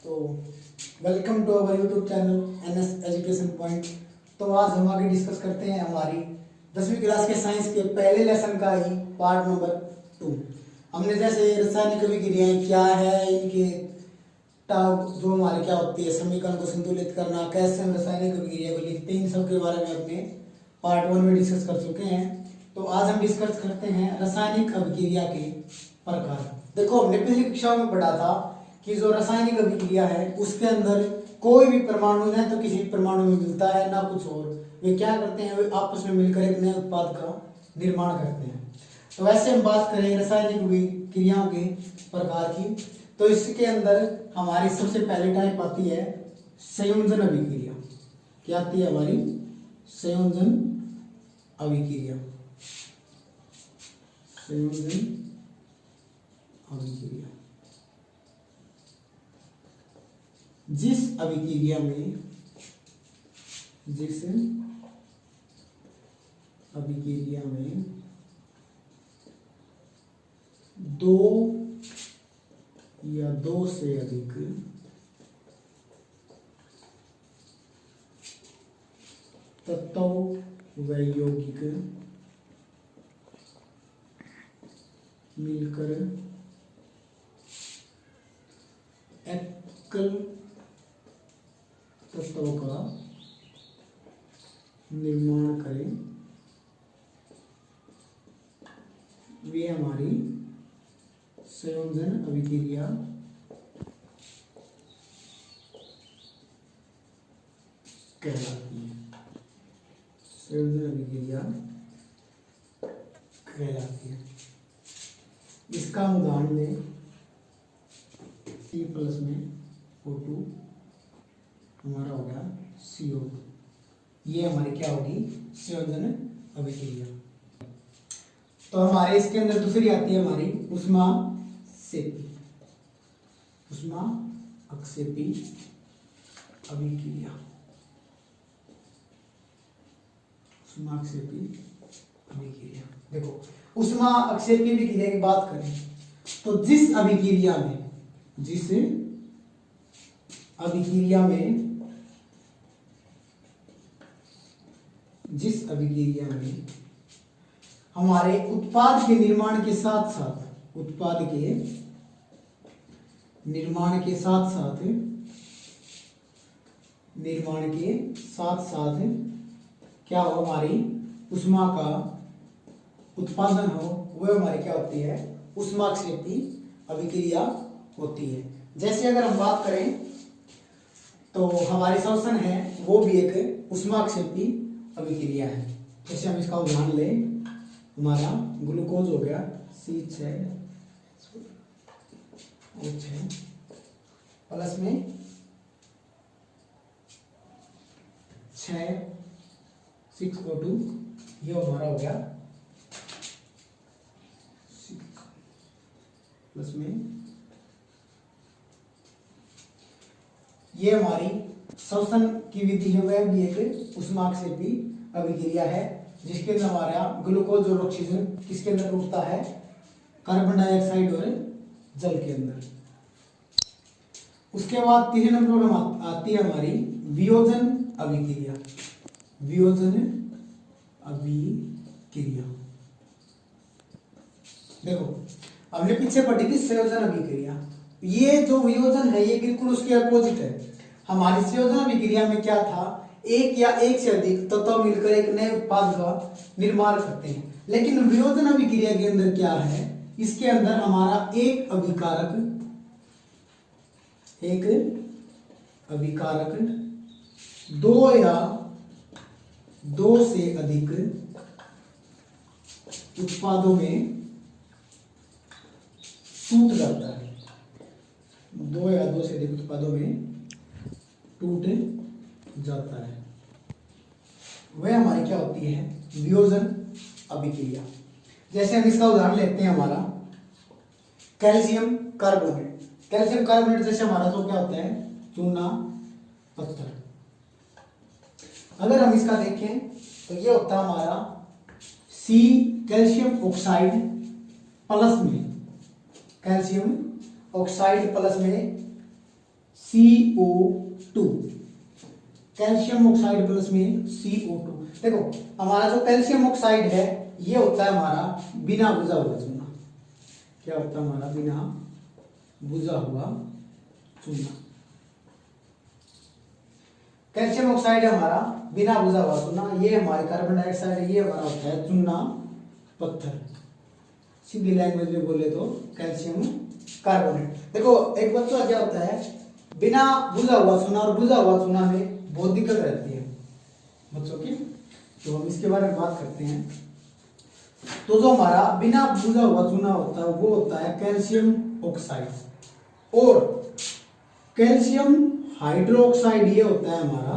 तो welcome to our YouTube channel NS education point. तो आज हम आगे डिस्कस करते हैं हमारी 10वीं क्लास के साइंस के पहले लेसन का ही पार्ट नंबर 2। हमने जैसे रासायनिक अभिक्रियाएं क्या है, इनके टाव जो हमारे क्या होती है, समीकरण को संतुलित करना, कैसे हम रासायनिक अभिक्रिया को लिखते हैं, इन सब के बारे में अपने पार्ट 1 में डिस्कस कर चुके हैं। तो आज हम डिस्कस करते हैं रासायनिक अभिक्रिया के प्रकार। देखो, हमने पिछली कक्षा में पढ़ा था कि जो रासायनिक अभिक्रिया है उसके अंदर कोई भी परमाणु है तो किसी परमाणु में मिलता है ना कुछ और। वे क्या करते हैं, वे आपस में मिलकर एक नए उत्पाद का निर्माण करते हैं। तो वैसे हम बात करें रासायनिक अभिक्रियाओं के प्रकार की, तो इसके अंदर हमारी सबसे पहली टाइप आती है संयोजन अभिक्रिया। क्या आती है हमारी? संयोजन अभिक्रिया। संयोजन अभिक्रिया जिस अभिक्रिया में दो या दो से अधिक तत्व व यौगिक मिलकर एकल तत्व का निर्माण करें, वे हमारी संयोजन अभिक्रिया कहलाती है। संयोजन अभिक्रिया कहलाती है। इसका उदाहरण लें, C प्लस में O2 हमारा हो गया CO। ये हमारी क्या होगी? संयोजन अभिक्रिया। तो हमारे इसके अंदर दूसरी आती है हमारी ऊष्माक्षेपी अभिक्रिया। ऊष्माक्षेपी अभिक्रिया। देखो, ऊष्माक्षेपी अभिक्रिया की बात करें तो जिस अभिक्रिया में हमारे उत्पाद के निर्माण के साथ साथ क्या हो, हमारी ऊष्मा का उत्पादन हो, वह हमारी क्या होती है? ऊष्माक्षेपी अभिक्रिया होती है। जैसे अगर हम बात करें तो हमारी श्वसन है वो भी एक ऊष्माक्षेपी अभिक्रिया है। जैसे हम इसका उदाहरण लें, हमारा ग्लूकोज हो गया C6O6 प्लस में 6O2, ये हमारा हो गया प्लस में, ये हमारी श्वसन की विधि है, वह भी एक ऊष्माक्षेपी अभिक्रिया है, जिसके अंदर हमारा ग्लूकोज और ऑक्सीजन किसके अंदर टूटता है? कार्बन डाइऑक्साइड और जल के अंदर। उसके बाद तीसरे नंबर पर आती है हमारी वियोजन अभिक्रिया। देखो, हमने पीछे पढ़ी थी संयोजन अभिक्रिया। ये जो वियोजन है ये बिल्कुल उसके अपोजिट है। हमारी संयोजन अभिक्रिया में क्या था? एक या एक से अधिक तत्व मिलकर एक नए उत्पाद का निर्माण करते हैं। लेकिन वियोजन अभिक्रिया के अंदर क्या है? इसके अंदर हमारा एक अभिकारक दो या दो से अधिक उत्पादों में टूट जाता है। दो या दो से अधिक उत्पादों में टूट जाता है, वह हमारी क्या होती है? वियोजन अभिक्रिया। जैसे हम इसका उदाहरण लेते हैं, हमारा कैल्शियम कार्बोनेट जैसे हमारा तो क्या होता है? चूना पत्थर। अगर हम इसका देखें तो ये होता है हमारा C कैल्शियम ऑक्साइड प्लस में CO2, कैल्शियम ऑक्साइड प्लस में CO2। देखो हमारा जो कैल्शियम ऑक्साइड है ये होता है हमारा बिना बुझा हुआ चूना। क्या होता है हमारा बिना बुझा हुआ चूना। कैल्शियम ऑक्साइड है हमारा बिना बुझा हुआ चूना। ये हमारे कार्बन डाइऑक्साइड है, ये हमारा होता है चूना पत्थर। सीधी लैंग्वेज में बोले तो कैल्शियम कार्बोनेट। देखो एक बच्चा क्या होता है, बिना बुझा हुआ चूना और बुझा हुआ चूना में बहुत दिक्कत रहती है बच्चों की, तो हम इसके बारे में बात करते हैं। तो जो हमारा बिना बुझा हुआ चूना होता है वो होता है कैल्शियम ऑक्साइड, और कैल्शियम हाइड्रोक्साइड ये होता है हमारा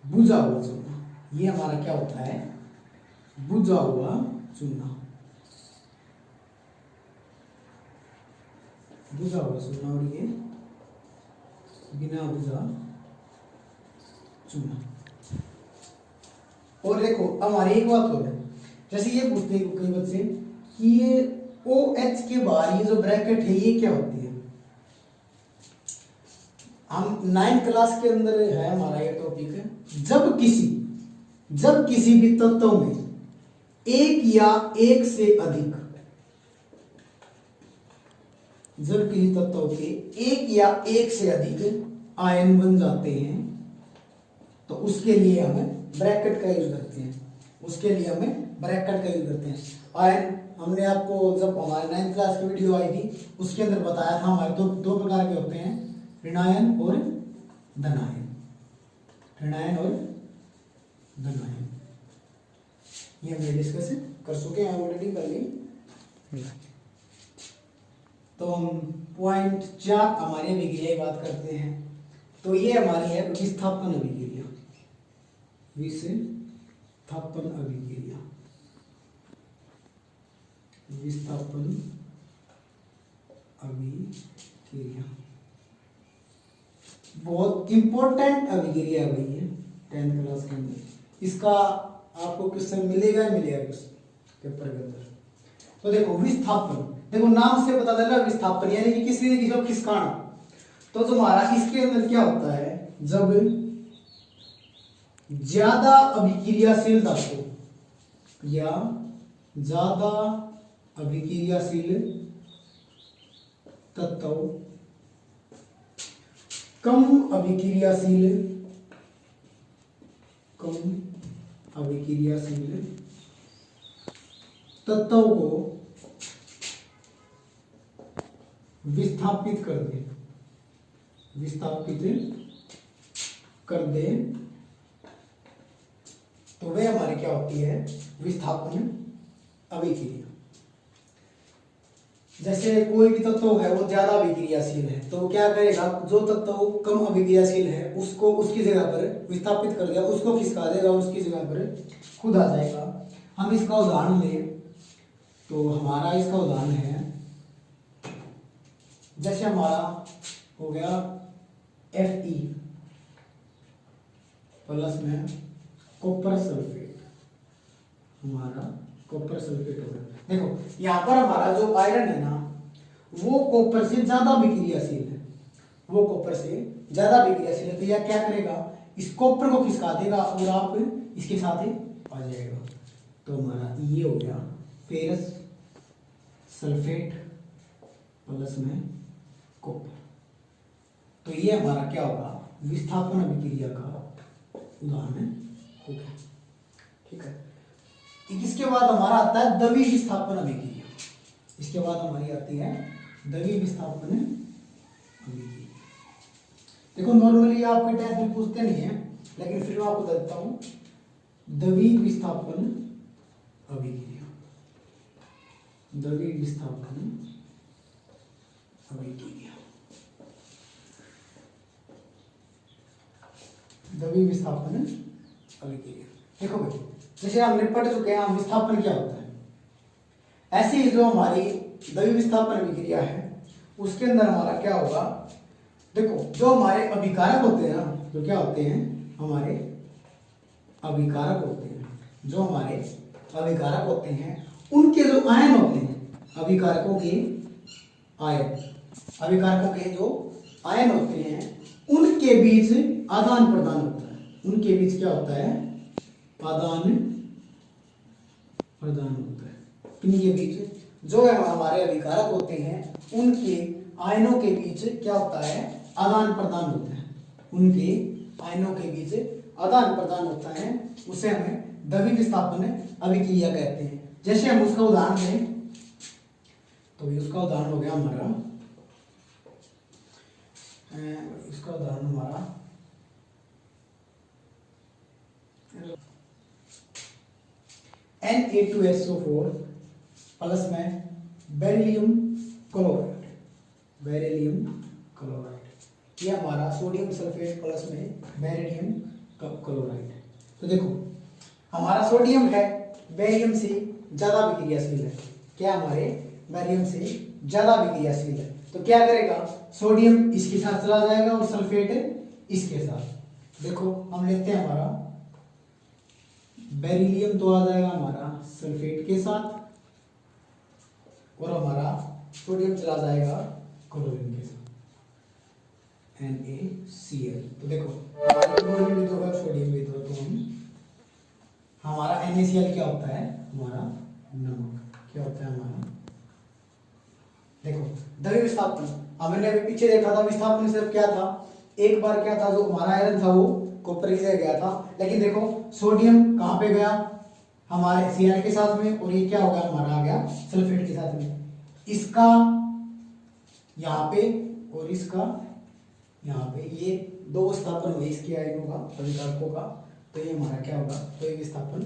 बुझा हुआ चूना। ये हमारा क्या होता है, बुझा हुआ चूना। बुझा हुआ चूना और ये बिना बुझा चूना। और देखो हमारी एक बात और है, जैसे ये पूछते हैं कई बच्चे कि ये OH के बाहर ये जो ब्रैकेट है ये क्या होती है। हम 9th क्लास के अंदर है हमारा ये टॉपिक है, जब किसी भी तत्व में एक या एक से अधिक, जब किसी तत्व के एक या एक से अधिक आयन बन जाते हैं तो उसके लिए हमें ब्रैकेट का यूज करते हैं। उसके लिए हमें ब्रैकेट का यूज करते हैं। आयन हमने आपको जब हमारे 9th क्लास की वीडियो आई थी उसके अंदर बताया था हमारे दो प्रकार के होते हैं, ऋणायन और धनायन। ऋणायन और धनायन ये हमने डिस्कस कर चुके हैं ऑलरेडी पहले। तो हम पॉइंट 4 हमारी अभिक्रिया की बात करते हैं। तो ये हमारी है विस्थापन अभिक्रिया। विस्थापन अभिक्रिया, विस्थापन अभिक्रिया बहुत इंपॉर्टेंट अभिक्रिया है भाई ये 10th क्लास के अंदर। इसका आपको क्वेश्चन मिलेगा ही मिलेगा पेपर के अंदर। तो देखो विस्थापन, देखो नाम से पता चल रहा है विस्थापन यानी कि किसी ने जो खिसकाना। तो तुम्हारा इसके अंदर क्या होता है, जब ज्यादा अभिक्रियाशील धातु या ज्यादा अभिक्रियाशील तत्व कम अभिक्रियाशील तत्व को विस्थापित कर दे तो वे हमारी क्या होती है, विस्थापन अभिक्रिया। जैसे कोई भी तत्व है वो ज्यादा अभिक्रियाशील है तो क्या करेगा, जो तत्व कम अभिक्रियाशील है उसको उसकी जगह पर विस्थापित कर देगा, उसको खिसका देगा, उसकी जगह पर खुद आ जाएगा। हम इसका उदाहरण लें तो हमारा इसका उदाहरण है, जैसे हमारा हो गया Fe प्लस में कॉपर सल्फेट, हमारा कॉपर सल्फेट हो गया। देखो यहाँ पर हमारा जो आयरन है ना वो कॉपर से ज्यादा अभिक्रियाशील है, वो कॉपर से ज्यादा अभिक्रियाशील है। तो यह क्या करेगा, इस कॉपर को खिसका देगा और आप इसके साथ ही आ जाएगा। तो हमारा ये हो गया फेरस सल्फेट प्लस में कॉपर। तो ये हमारा क्या होगा, विस्थापन अभिक्रिया का उदाहरण हो गया। ठीक है, इसके बाद हमारा आता है द्रवी विस्थापन अभिक्रिया। इसके बाद हमारी आती है द्रवी विस्थापन अभिक्रिया। देखो नॉर्मली आपके टेस्ट में पूछते नहीं है लेकिन फिर मैं आपको बता देता हूं, द्रवी विस्थापन अभिक्रिया, द्रवी विस्थापन अभिक्रिया, द्रवी विस्थापन अभिक्रिया। देखो भाई जैसे हमने पढ़ चुके हैं हम विस्थापन क्या होता है, ऐसे ही जो हमारी द्रवी विस्थापन अभिक्रिया है उसके अंदर हमारा क्या होगा। देखो जो हमारे अभिकारक होते हैं ना, जो क्या होते हैं हमारे अभिकारक होते हैं, जो हमारे अभिकारक होते हैं उनके जो आयन होते हैं, अभिकारकों के आयन, अभिकारकों के जो आयन होते हैं उनके बीच आदान प्रदान होता है। उनके बीच क्या होता है? आदान प्रदान होता है। इनके बीच जो हमारे अभिकारक होते हैं उनके आयनों के बीच क्या होता है? आदान प्रदान होता है। उनके आयनों के बीच आदान प्रदान होता है, उसे हमें द्रव्य विस्थापन अभिक्रिया कहते हैं। जैसे हम उसका उदाहरण दें तो उसका उदाहरण हो गया हमारा Na2SO4 प्लस में बेरिलियम क्लोराइड, ये हमारा सोडियम सल्फेट प्लस में बेरिलियम क्लोराइड। तो देखो हमारा सोडियम है बेरियम से ज्यादा विक्रियाशील है। क्या हमारे बेरियम से ज्यादा विक्रियाशील है, तो क्या करेगा? सोडियम इसके साथ चला जाएगा और सल्फेट इसके साथ। देखो हम लेते हैं हमारा बेरिलियम तो आ जाएगा हमारा सल्फेट के साथ और हमारा सोडियम चला जाएगा क्लोरीन के साथ NaCl। तो देखो क्लोरीन भी तो सोडियम भी तो हमारा NaCl क्या होता है? हमारा नमक। क्या होता है हमारा? देखो द्रव्य विस्थापन हमने अभी पीछे देखा था। विस्थापन सिर्फ क्या था? एक बार क्या था, जो हमारा आयरन था वो कॉपर की जगह गया था, लेकिन देखो सोडियम कहाँ पे गया? हमारे Cl के साथ में, और ये क्या होगा? हमारा आ गया सल्फेट के साथ में। इसका यहाँ पे और इसका यहाँ पे, ये दो विस्थापन हुए इसके आयनों का, अभिकारकों का। तो ये हमारा क्या होगा? तो ये विस्थापन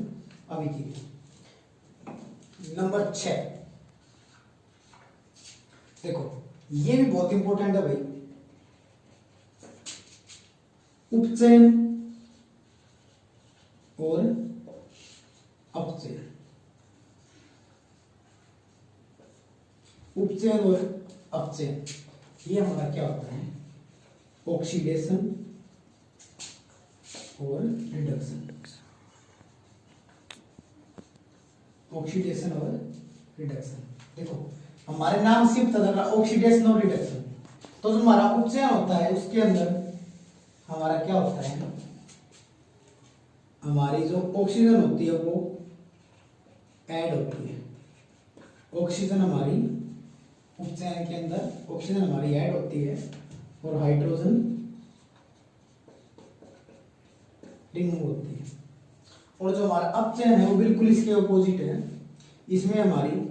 अभिक्रिया। नंबर 6 देखो ये भी बहुत इंपॉर्टेंट है भाई, उपचयन और अपचयन। उपचयन और अपचयन ये हमारा क्या होता है? ऑक्सीडेशन और रिडक्शन। ऑक्सीडेशन और रिडक्शन, देखो हमारे नाम से पता चल रहा ऑक्सीडेशन और रिडक्शन। तो जो हमारा उपचयन होता है उसके अंदर हमारा क्या होता है? हमारी जो ऑक्सीजन होती है वो ऐड होती है। ऑक्सीजन हमारी उपचयन के अंदर ऑक्सीजन हमारी ऐड होती है और हाइड्रोजन रिमूव होती है। और जो हमारा अपचयन है वो बिल्कुल इसके अपोजिट है। इसमें हमारी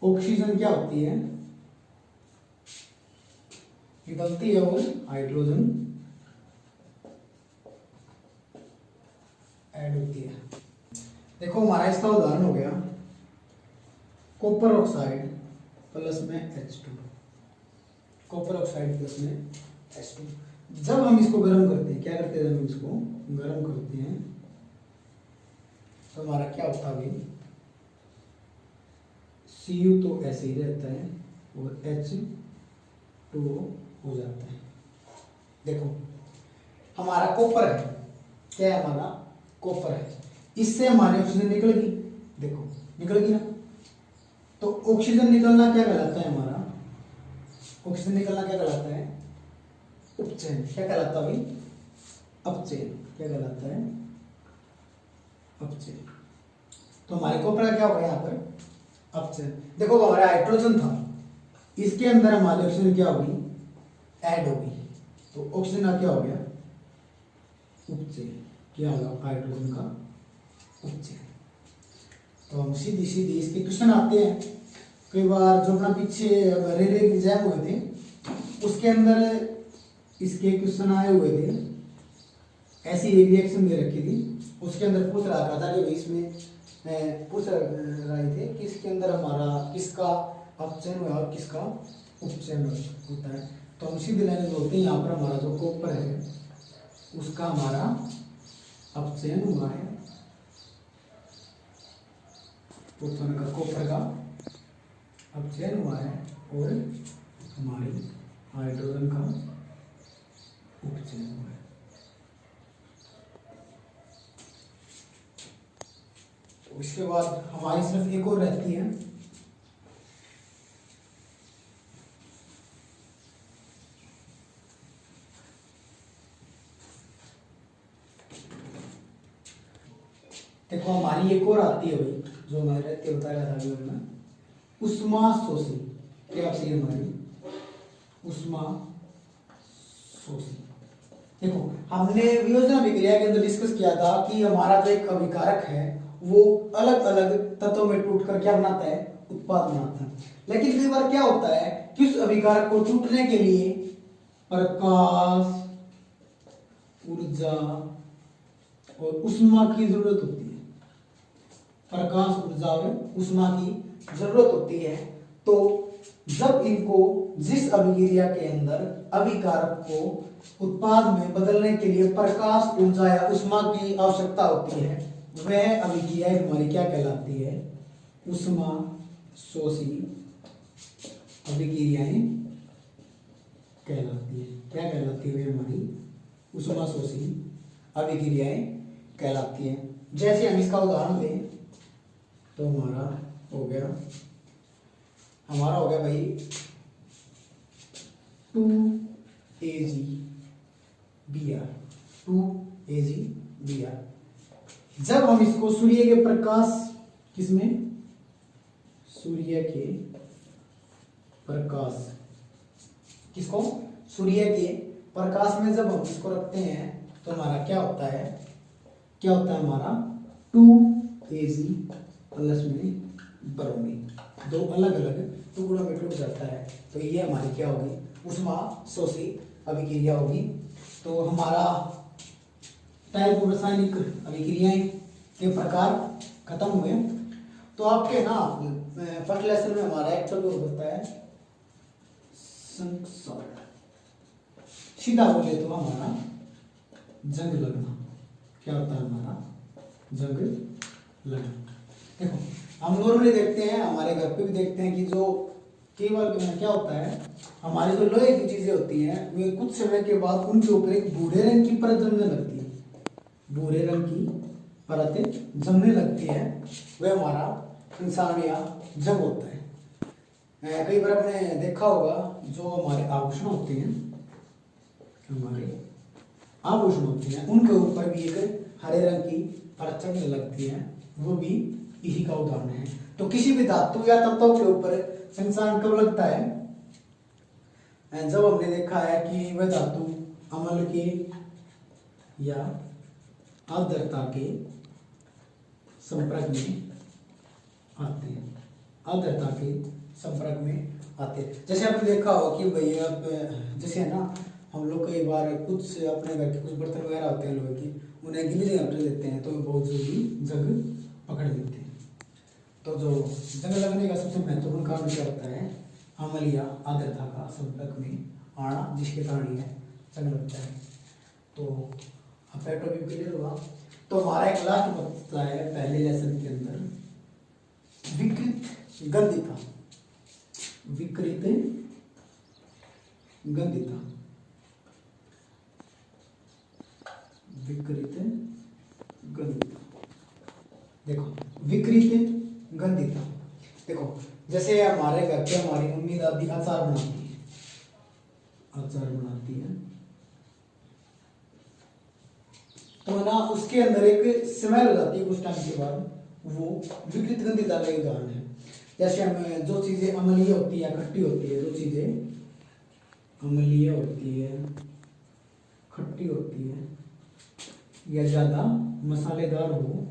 ऑक्सीजन क्या होती है? निकलती है और हाइड्रोजन ऐड होती है। देखो हमारा इसका उदाहरण हो गया कॉपर ऑक्साइड प्लस में H2। कॉपर ऑक्साइड प्लस में H2। जब हम इसको गर्म करते हैं, क्या करते हैं? जब हम इसको गर्म करते हैं तो हमारा क्या होता है? Cu तो ऐसे ही रहता है और H2O हो जाता है। देखो हमारा कॉपर है, क्या है? हमारा कॉपर है, इससे हमारी ऑक्सीजन निकल गई। देखो निकल गई ना, तो ऑक्सीजन निकलना क्या कहलाता है? हमारा ऑक्सीजन निकलना क्या कहलाता है? उपचयन। क्या कहलाता है भाई? अपचयन। क्या कहलाता है? अपचयन। तो हमारे कॉपर क्या होगा यहाँ पर? अपचयन। देखो हमारा हाइड्रोजन था, इसके अंदर हमारी ऑक्सीजन क्या होगी? ऐड होगी। तो ऑक्सीजन का क्या हो गया? उपचयन। क्या होगा? हाइड्रोजन का उपचयन। तो हम सीधी सीधी इसके क्वेश्चन आते हैं। कई बार जो अपना पीछे रेलवे एग्जाम हुए थे उसके अंदर इसके क्वेश्चन आए हुए थे, ऐसी एक रिएक्शन दे रखी थी, उसके अंदर पूछ रहा था कि इसमें पूछ रहे थे कि इसके अंदर हमारा किसका अपचयन हुआ और किसका उपचयन होता है। तो हम सीधे लाइन बोलते हैं यहाँ पर हमारा जो कॉपर है उसका हमारा अपचयन हुआ है, कॉपर का अपचयन हुआ है और हमारी हाइड्रोजन का उपचयन हुआ है। तो उसके बाद हमारी सिर्फ एक और रहती है देखो हमारी एक और आती है भाई, जो हमारे रहते बताया था अभी हमने, उष्मा शोषी। क्या आती है हमारी? उष्मा शोषी। देखो हमने वियोजना अभिक्रिया के अंदर डिस्कस किया था कि हमारा जो एक अभिकारक है वो अलग अलग तत्वों में टूटकर क्या बनाता है? उत्पाद बनाता है। लेकिन कई बार क्या होता है कि उस अभिकारक को टूटने के लिए प्रकाश, ऊर्जा और उष्मा की जरूरत होती है। प्रकाश, ऊर्जा और उष्मा की जरूरत होती है। तो जब इनको जिस अभिक्रिया के अंदर अभिकारक को उत्पाद में बदलने के लिए प्रकाश, ऊर्जा या उष्मा की आवश्यकता होती है, वह अभिक्रिया हमारी क्या कहलाती है? उष्मा शोषी अभिक्रियाएं कहलाती है। क्या कहलाती है? हमारी उष्मा शोषी अभिक्रियाएं कहलाती है। जैसे हम इसका उदाहरण लें तो हमारा हो गया भाई 2AgBr। जब हम इसको सूर्य के प्रकाश, किसमें? सूर्य के प्रकाश, किसको? सूर्य के प्रकाश में जब हम इसको रखते हैं तो हमारा क्या होता है? हमारा 2Ag प्लस में ब्रोमीन, दो अलग अलग टुकड़ों में टूट जाता है। तो ये हमारी क्या होगी? उष्मा शोषी अभिक्रिया होगी। तो हमारा टाइप ऑफ रासायनिक अभिक्रियाएं के प्रकार खत्म हुए। तो आपके ना फर्स्ट लेसन में हमारा एक टॉपिक होता है संसार, सीधा बोले तो हमारा जंग लगना। क्या होता है हमारा? जंग लगना। देखो हम नॉर्मली देखते हैं, हमारे घर पे भी देखते हैं कि जो केवल क्या होता है, हमारी जो लोहे की चीजें होती हैं वे कुछ समय के बाद उनके ऊपर एक भूरे रंग की परत जमने लगती है। भूरे रंग की परतें जमने लगती है, वह हमारा इंसान या जंग होता है। कई बार आपने देखा होगा जो हमारे आभूषण होते हैं, उनके ऊपर भी एक हरे रंग की परत चढ़ने लगती है, वो भी इसी का उदाहरण है। तो किसी भी धातु या तत्व के ऊपर संसान कब लगता है? जब हमने देखा है कि वह धातु अम्ल के या आर्द्रता के संपर्क में आते हैं। आर्द्रता के संपर्क में आते हैं। जैसे आपने देखा हो कि भाई अब जैसे है ना, हम लोग कई बार कुछ अपने घर के कुछ बर्तन वगैरह होते हैं लोहे की, उन्हें गिली जगह पर लेते हैं तो बहुत जल्दी जंग पकड़ लेते हैं। तो जो जंग लगने का सबसे महत्वपूर्ण कारण क्या होता है? अम्ल या आर्द्रता का संपर्क में आना, जिसके कारण यह जंग लगता है। तो अब टॉपिक क्लियर हुआ। तो हमारा एक लास्ट बचता है पहले लेसन के अंदर, विकृत गंधिता। विकृत गंधिता, विकृत गंधिता। देखो विकृत गंधिता, देखो जैसे हमारे घर पे हमारी मम्मी दादी अचार बनाती है, तो ना उसके अंदर एक स्मेल हो जाती है कुछ टाइम के बाद, वो विकृत गंधिता का उदाहरण है। जैसे हम जो चीजें अम्लीय होती है, खट्टी होती है, जो चीजें अम्लीय होती है, खट्टी होती है या ज्यादा मसालेदार हो,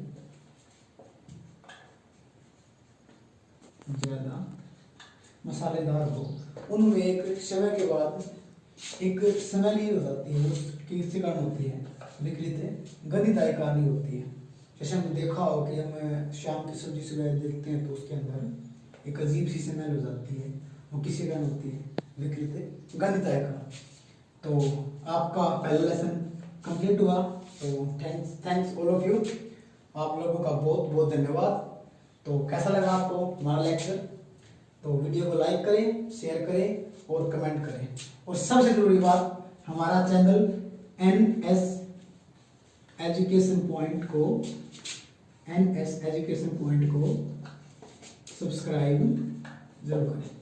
उनमें एक समय के बाद एक स्मेल हो जाती है, उसके कारण होती है विकृत गंधिता के कारण ही होती है। जैसे हमने देखा हो कि हम शाम की सब्जी सुबह देखते हैं तो उसके अंदर एक अजीब सी स्मेल हो जाती है, वो किसी कारण होती है? विकृत गंधिता के कारण। तो आपका पहला लेसन कंप्लीट हुआ। तो थैंक्स ऑल ऑफ यू, आप लोगों का बहुत बहुत धन्यवाद। तो कैसा लगा आपको हमारा लेक्चर? तो वीडियो को लाइक करें, शेयर करें और कमेंट करें। और सबसे जरूरी बात, हमारा चैनल NS एजुकेशन पॉइंट को सब्सक्राइब जरूर करें।